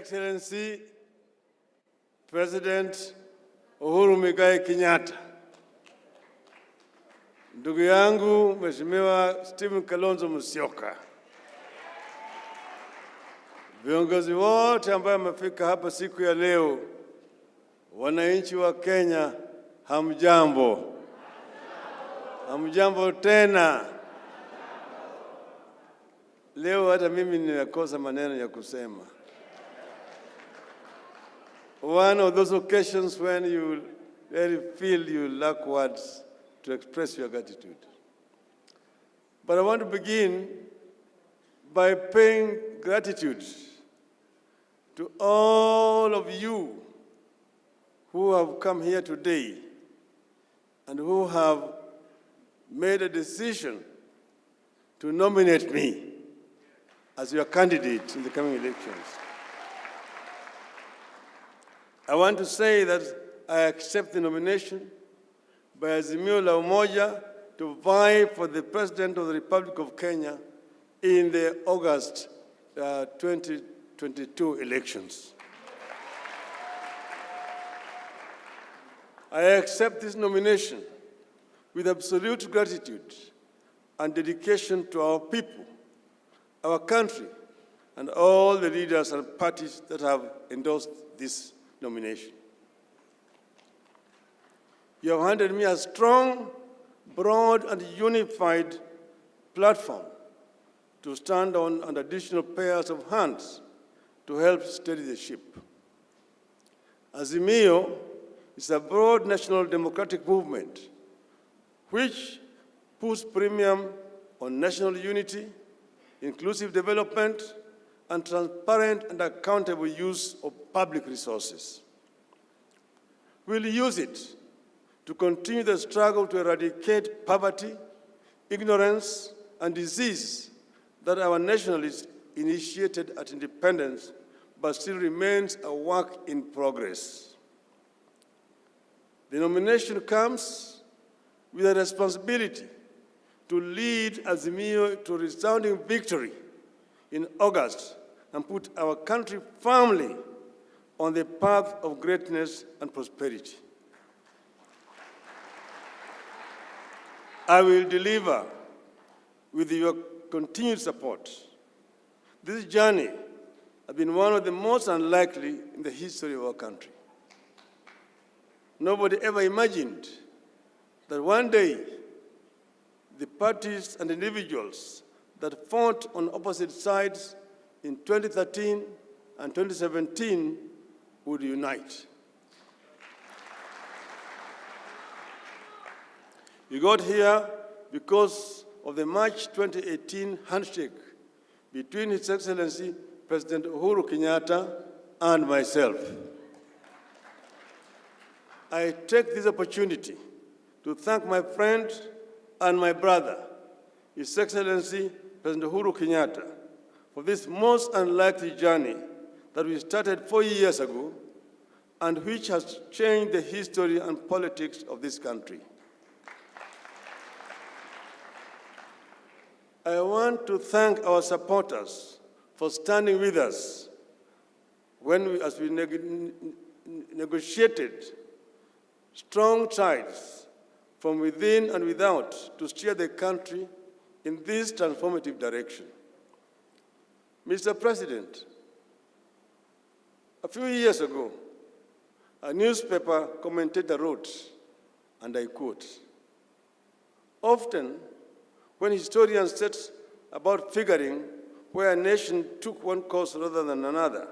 Excellency President Uhuru Muigai Kenyatta, ndugu yangu Mheshimiwa Stephen Kalonzo Musyoka, viongozi wote ambao wamefika hapa siku ya leo, wananchi wa Kenya, hamjambo. Hamjambo tena. Leo hata mimi ninakosa maneno ya kusema. One of those occasions when you really feel you lack words to express your gratitude. But I want to begin by paying gratitude to all of you who have come here today and who have made a decision to nominate me as your candidate in the coming elections. I want to say that I accept the nomination by Azimio la Umoja to vie for the President of the Republic of Kenya in the August 2022 elections. I accept this nomination with absolute gratitude and dedication to our people, our country, and all the leaders and parties that have endorsed this nomination. You have handed me a strong, broad, and unified platform to stand on and additional pairs of hands to help steady the ship. Azimio is a broad national democratic movement which puts premium on national unity, inclusive development, and transparent and accountable use of public resources. We'll use it to continue the struggle to eradicate poverty, ignorance, and disease that our nationalists initiated at independence, but still remains a work in progress. The nomination comes with a responsibility to lead Azimio to a resounding victory in August and put our country firmly on the path of greatness and prosperity. I will deliver with your continued support. This journey has been one of the most unlikely in the history of our country. Nobody ever imagined that one day the parties and individuals that fought on opposite sides in 2013 and 2017 would unite. We got here because of the March 2018 handshake between His Excellency President Uhuru Kenyatta and myself. I take this opportunity to thank my friend and my brother, His Excellency President Uhuru Kenyatta, for this most unlikely journey that we started 4 years ago and which has changed the history and politics of this country. I want to thank our supporters for standing with us as we negotiated strong ties from within and without to steer the country in this transformative direction. Mr. President, a few years ago, a newspaper commentator wrote, and I quote, "Often, when historians set about figuring where a nation took one course rather than another,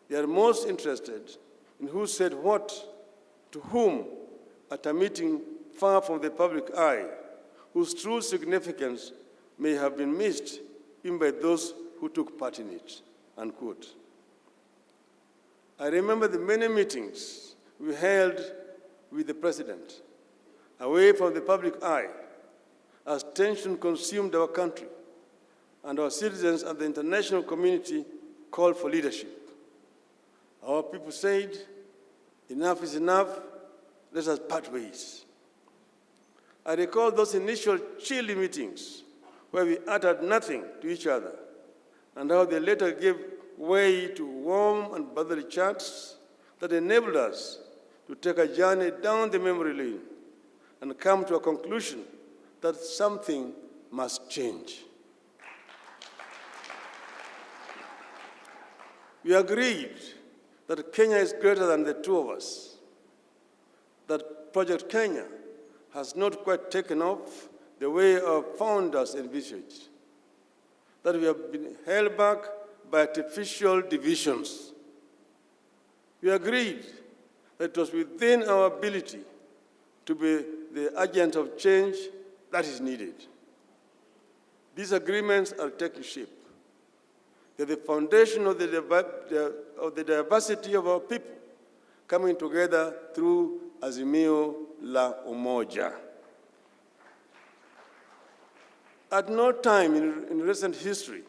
they are most interested in who said what to whom at a meeting far from the public eye, whose true significance may have been missed even by those who took part in it," unquote. I remember the many meetings we held with the President, away from the public eye, as tension consumed our country, and our citizens and the international community called for leadership. Our people said, "Enough is enough, let us part ways." I recall those initial chilly meetings where we uttered nothing to each other, and how they later gave way to warm and brotherly chats that enabled us to take a journey down the memory lane and come to a conclusion that something must change. We agreed that Kenya is greater than the two of us, that Project Kenya has not quite taken off the way our founders envisaged, that we have been held back by artificial divisions. We agreed that it was within our ability to be the agent of change that is needed. These agreements are taking shape. They're the foundation of the diversity of our people coming together through Azimio la Umoja. At no time in recent history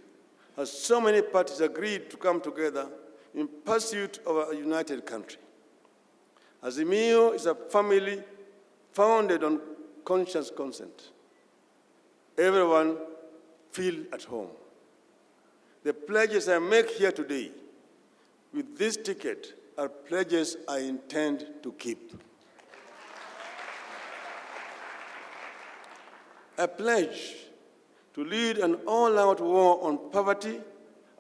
has so many parties agreed to come together in pursuit of a united country. Azimio is a family founded on conscious consent. Everyone feel at home. The pledges I make here today with this ticket are pledges I intend to keep. I pledge to lead an all-out war on poverty,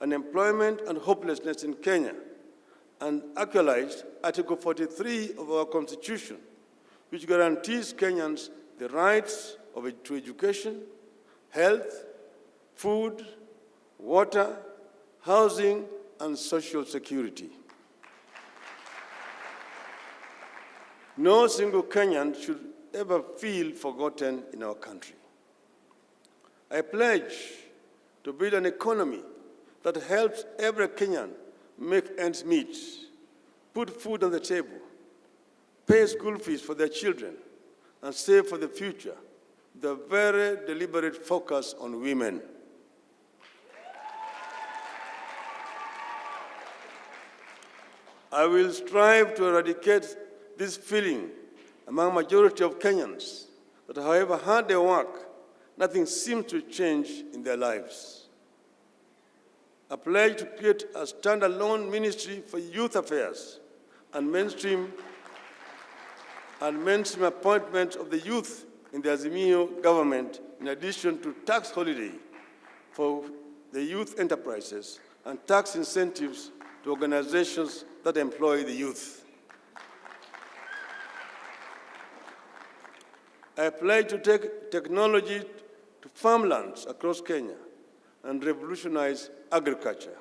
unemployment, and hopelessness in Kenya, and actualize Article 43 of our Constitution, which guarantees Kenyans the rights to education, health, food, water, housing, and social security. No single Kenyan should ever feel forgotten in our country. I pledge to build an economy that helps every Kenyan make ends meet, put food on the table, pay school fees for their children, and save for the future, with a very deliberate focus on women. I will strive to eradicate this feeling among a majority of Kenyans that however hard they work, nothing seems to change in their lives. I pledge to create a standalone ministry for youth affairs and mainstream appointment of the youth in the Azimio government, in addition to tax holiday for the youth enterprises and tax incentives to organizations that employ the youth. I pledge to take technology to farmlands across Kenya and revolutionize agriculture,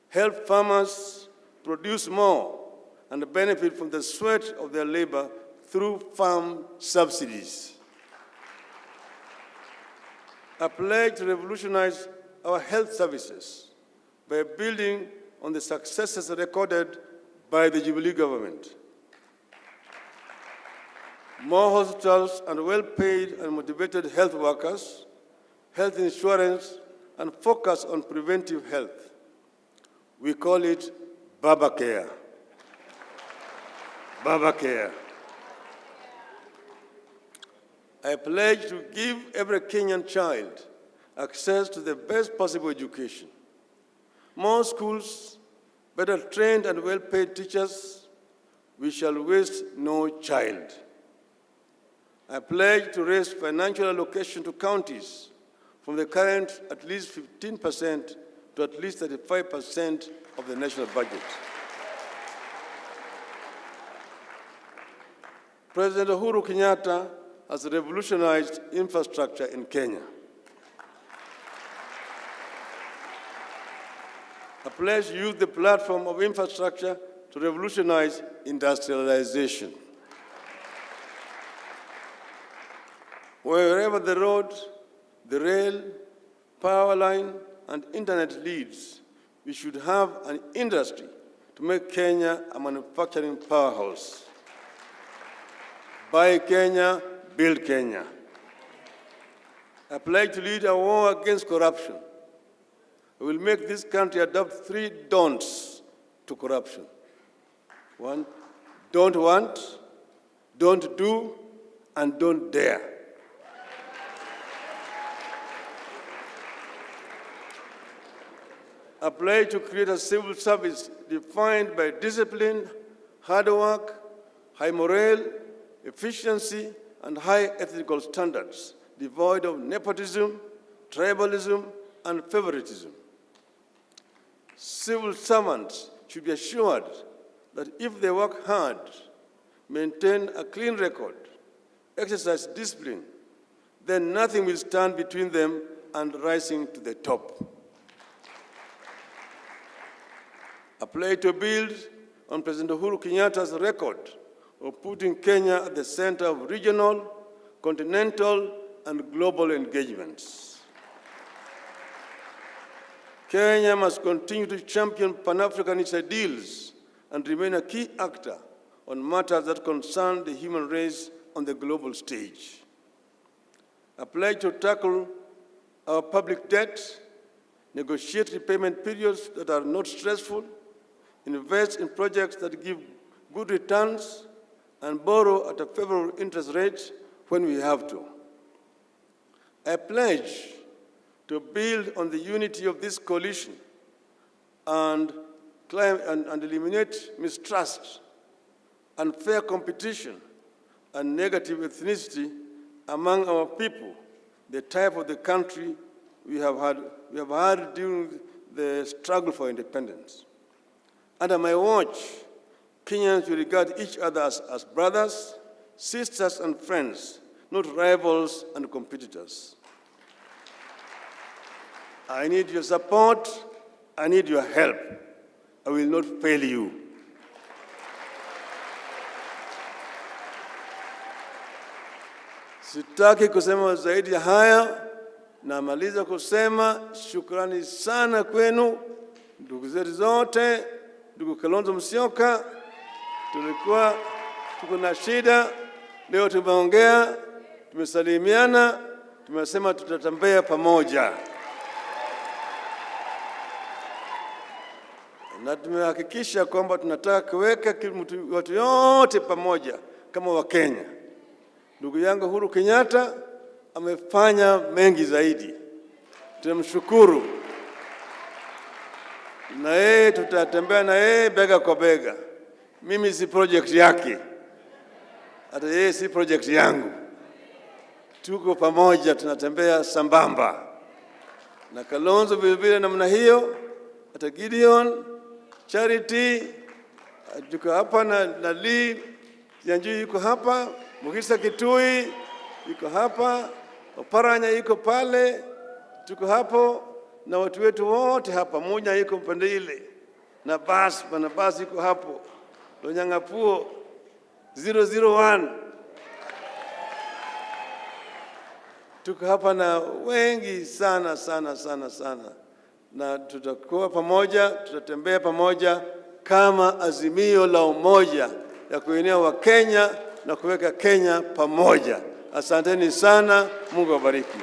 help farmers produce more and benefit from the sweat of their labor through farm subsidies. I pledge to revolutionize our health services by building on the successes recorded by the Jubilee government. More hospitals and well-paid and motivated health workers, health insurance, and focus on preventive health. We call it Baba Care. Baba Care. I pledge to give every Kenyan child access to the best possible education. More schools, better trained and well-paid teachers. We shall waste no child. I pledge to raise financial allocation to counties from the current at least 15% to at least 35% of the national budget. President Uhuru Kenyatta has revolutionized infrastructure in Kenya. I pledge to use the platform of infrastructure to revolutionize industrialization. Wherever the road, the rail, power line, and internet leads, we should have an industry to make Kenya a manufacturing powerhouse. Buy Kenya, build Kenya. I pledge to lead a war against corruption. We will make this country adopt 3 don'ts to corruption. 1, don't want, don't do, and don't dare. A pledge to create a civil service defined by discipline, hard work, high morale, efficiency, and high ethical standards, devoid of nepotism, tribalism, and favoritism. Civil servants should be assured that if they work hard, maintain a clean record, exercise discipline, then nothing will stand between them and rising to the top. A pledge to build on President Uhuru Kenyatta's record of putting Kenya at the center of regional, continental, and global engagements. Kenya must continue to champion Pan-Africanist ideals and remain a key actor on matters that concern the human race on the global stage. A pledge to tackle our public debt, negotiate repayment periods that are not stressful, invest in projects that give good returns, and borrow at a favorable interest rate when we have to. I pledge to build on the unity of this coalition and eliminate mistrust, unfair competition, and negative ethnicity among our people, the type of the country we have had during the struggle for independence. Under my watch, Kenyans will regard each other as brothers, sisters, and friends, not rivals and competitors. I need your support. I need your help. I will not fail you. Sitaki kusema zaidi ya haya, namaliza kusema shukrani sana kwenu, ndugu zetu zote, ndugu Kalonzo Musyoka. Tuko na shida, leo tumeongea, tumesalimiana, tumesema tutatembea pamoja. Na tumehakikisha kwamba tunataka kuweka watu yote pamoja kama Wakenya. Ndugu yangu Uhuru Kenyatta amefanya mengi zaidi. Tunamshukuru. Na yeye tutatembea na yeye bega kwa bega. Mimi si project yake. Hata yeye si project yangu. Tuko pamoja, tunatembea sambamba. Na Kalonzo vile namna hiyo, hata Gideon, Charity, tuko hapa na Lee, Yanjui yuko hapa, Mugisa Kitui yuko hapa, Oparanya yuko pale, tuko hapo na watu wetu wote hapa, Munya yuko mpande ile, na basi yuko hapo, Lonyangapuo 001. Tuko hapa na wengi sana. Na tutakuwa pamoja, tutatembea pamoja kama azimio la umoja ya kuenea wa Kenya na kuweka Kenya pamoja. Asanteni sana, Mungu awabariki.